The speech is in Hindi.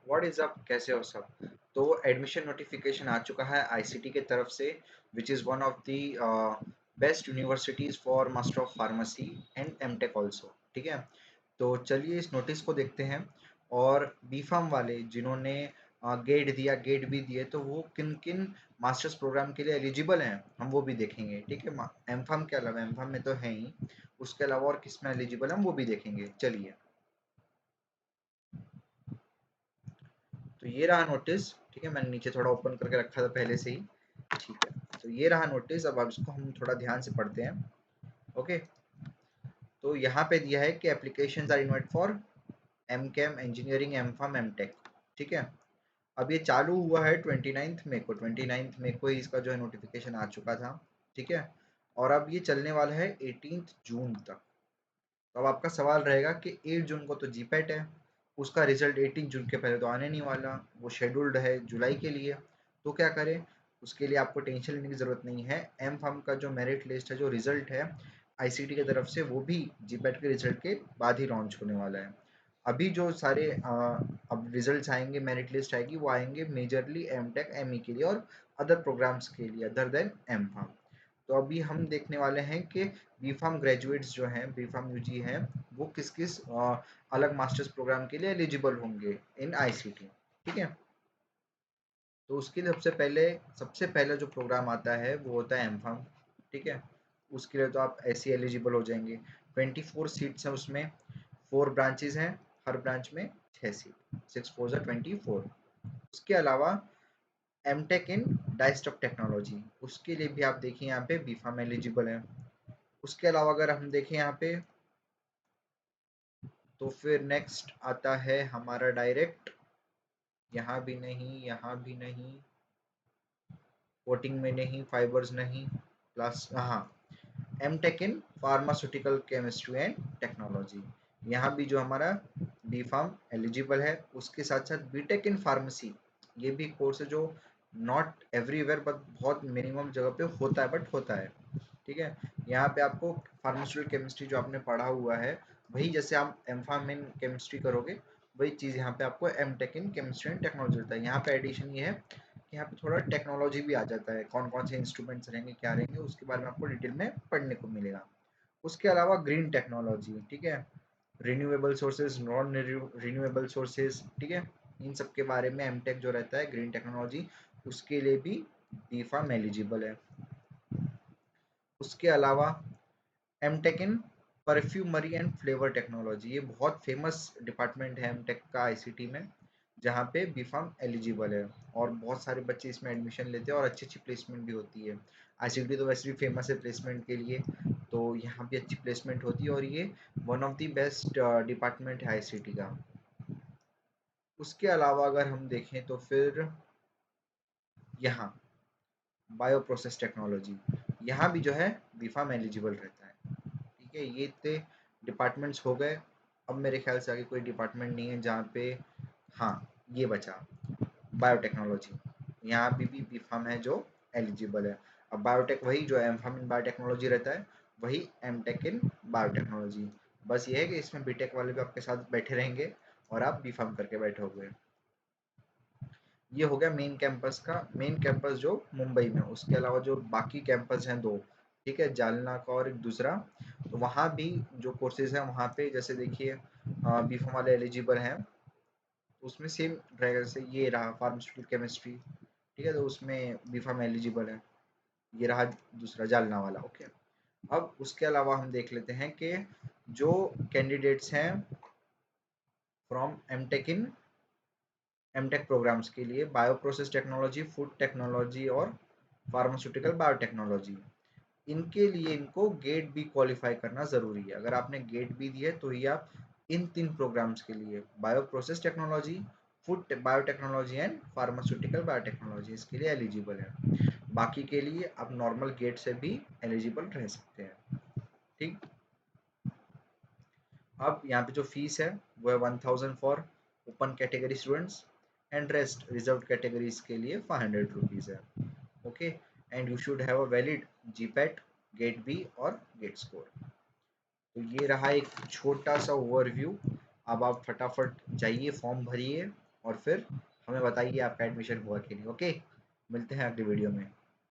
व्हाट इज अप, कैसे हो सब। तो एडमिशन नोटिफिकेशन आ चुका है आईसीटी के तरफ से, which is one of the best universities for master of pharmacy and MTech also. ठीक है, तो चलिए इस नोटिस को देखते हैं। और बी फार्म वाले जिन्होंने गेट दिया, गेट भी दिए, तो वो किन किन मास्टर्स प्रोग्राम के लिए एलिजिबल हैं हम वो भी देखेंगे। ठीक है, एम फार्म के अलावा, एम फार्म में तो है ही, उसके अलावा और किस में एलिजिबल हैं हम वो भी देखेंगे। चलिए, तो ये रहा नोटिस। ठीक है, मैंने नीचे थोड़ा ओपन करके रखा था पहले से ही। ठीक है, तो ये रहा नोटिस। अब इसको हम थोड़ा ध्यान से पढ़ते हैं। ओके, तो यहाँ पे दिया है कि applications are invite for M Chem, engineering, M Pharm, M Tech. ठीक है, अब ये चालू हुआ है 29 मई को। 29 मई को ही इसका जो है नोटिफिकेशन आ चुका था। ठीक है, और अब ये चलने वाला है 18 जून तक। तो अब आपका सवाल रहेगा कि 8 जून को तो जीपैट है, उसका रिजल्ट 18 जून के पहले तो आने नहीं वाला, वो शेड्यूल्ड है जुलाई के लिए। तो क्या करें? उसके लिए आपको टेंशन लेने की ज़रूरत नहीं है। एम फार्म का जो मेरिट लिस्ट है, जो रिजल्ट है आईसीटी की तरफ से, वो भी जीपैट के रिजल्ट के बाद ही लॉन्च होने वाला है। अभी जो सारे अब रिजल्ट्स आएंगे, मेरिट लिस्ट आएगी, वो आएंगे majorly M Tech, M E के लिए और अदर प्रोग्राम्स के लिए अदर देन एम फार्म। तो अभी हम देखने वाले हैं कि बी फार्म ग्रेजुएट्स जो हैं, बी फार्म यूजी हैं, वो किस किस अलग मास्टर्स प्रोग्राम के लिए एलिजिबल होंगे इन आईसीटी। ठीक है, तो उसके लिए सबसे पहले जो प्रोग्राम आता है वो होता है एम फार्म। ठीक है, उसके लिए तो आप ऐसे एलिजिबल हो जाएंगे। 24 सीट्स हैं उसमें, 4 ब्रांचेज हैं, हर ब्रांच में 6 सीट, 6 4 24। उसके अलावा एम टेक इन डाइस्टॉक टेक्नोलॉजी, उसके लिए भी आप देखिए यहाँ पे बी फार्म एलिजिबल है। उसके अलावा अगर हम देखें यहाँ पे, तो फिर नेक्स्ट आता है हमारा डायरेक्ट, यहाँ भी नहीं, यहाँ भी नहीं, कोटिंग में नहीं, फाइबर्स नहीं, प्लस हाँ, M Tech in pharmaceutical chemistry and technology, यहाँ भी जो हमारा बी फार्म एलिजिबल है। उसके साथ साथ बी टेक इन फार्मेसी, ये भी कोर्स है जो नॉट एवरीवेयर बट बहुत मिनिमम जगह पे होता है, बट होता है। ठीक है, यहाँ पे आपको फार्मास्यूटिकल केमिस्ट्री जो आपने पढ़ा हुआ है, वही जैसे आप एम फार्म इन केमिस्ट्री करोगे, वही चीज़ यहाँ पे आपको M Tech in chemistry and technology होता है। यहाँ पे एडिशन ये है कि यहाँ पे थोड़ा टेक्नोलॉजी भी आ जाता है, कौन कौन से इंस्ट्रूमेंट्स रहेंगे, क्या रहेंगे, उसके बारे में आपको डिटेल में पढ़ने को मिलेगा। उसके अलावा ग्रीन टेक्नोलॉजी, ठीक है, renewable sources, non renewable sources, ठीक है, इन सब के बारे में एमटेक जो रहता है ग्रीन टेक्नोलॉजी, उसके लिए भी बी फार्म एलिजिबल है। उसके अलावा MTech in perfumery and flavour technology, ये बहुत फेमस डिपार्टमेंट है एमटेक का आईसीटी में, जहाँ पे बी फार्म एलिजिबल है और बहुत सारे बच्चे इसमें एडमिशन लेते हैं और अच्छी अच्छी प्लेसमेंट भी होती है। आईसीटी तो वैसे भी फेमस है प्लेसमेंट के लिए, तो यहाँ भी अच्छी प्लेसमेंट होती है और ये one of the best department है आईसीटी का। उसके अलावा अगर हम देखें तो फिर यहाँ बायो प्रोसेस टेक्नोलॉजी, यहाँ भी जो है बी फार्म एलिजिबल रहता है। ठीक है, ये थे डिपार्टमेंट्स हो गए। अब मेरे ख्याल से आगे कोई डिपार्टमेंट नहीं है जहाँ पे, हाँ, ये बचा बायोटेक्नोलॉजी, यहाँ भी बी फार्म है जो एलिजिबल है। अब बायोटेक वही जो एम फार्म इन बायोटेक्नोलॉजी रहता है, वही एम टेक इन बायोटेक्नोलॉजी। बस ये है कि इसमें बीटेक वाले भी आपके साथ बैठे रहेंगे और आप बी फार्म करके बैठे होगे। ये हो गया मेन कैंपस का, मेन कैंपस जो मुंबई में। उसके अलावा जो बाकी कैंपस हैं दो, ठीक है, जालना का और एक दूसरा, तो वहाँ भी जो कोर्सेज हैं वहाँ पे जैसे देखिए बी फार्म वाले एलिजिबल हैं, उसमें सेम रहेगा। जैसे ये रहा फार्मास्यूटिकल केमिस्ट्री, ठीक है, तो उसमें बी फार्म एलिजिबल है। ये रहा दूसरा जालना वाला। ओके, अब उसके अलावा हम देख लेते हैं कि जो कैंडिडेट्स हैं from MTech in MTech programmes के लिए bio process technology, food technology और फार्मास्यूटिकल बायोटेक्नोलॉजी, इनके लिए इनको गेट बी क्वालिफाई करना ज़रूरी है। अगर आपने गेट बी दी है तो ही आप इन 3 प्रोग्राम्स के लिए bio process technology, food biotechnology and pharmaceutical biotechnology, इसके लिए एलिजिबल है। बाकी के लिए आप नॉर्मल गेट से भी एलिजिबल रह सकते हैं। ठीक, अब यहाँ पे जो फीस है वो है 1000 for open category students and rest reserve categories के लिए 500 रुपीज़ है। Okay, and you should have a valid GPAT, GATE B और गेट स्कोर। तो ये रहा एक छोटा सा ओवरव्यू। अब आप फटाफट जाइए, फॉर्म भरिए और फिर हमें बताइए आपका एडमिशन हुआ कि नहीं। ओके, मिलते हैं अगली वीडियो में।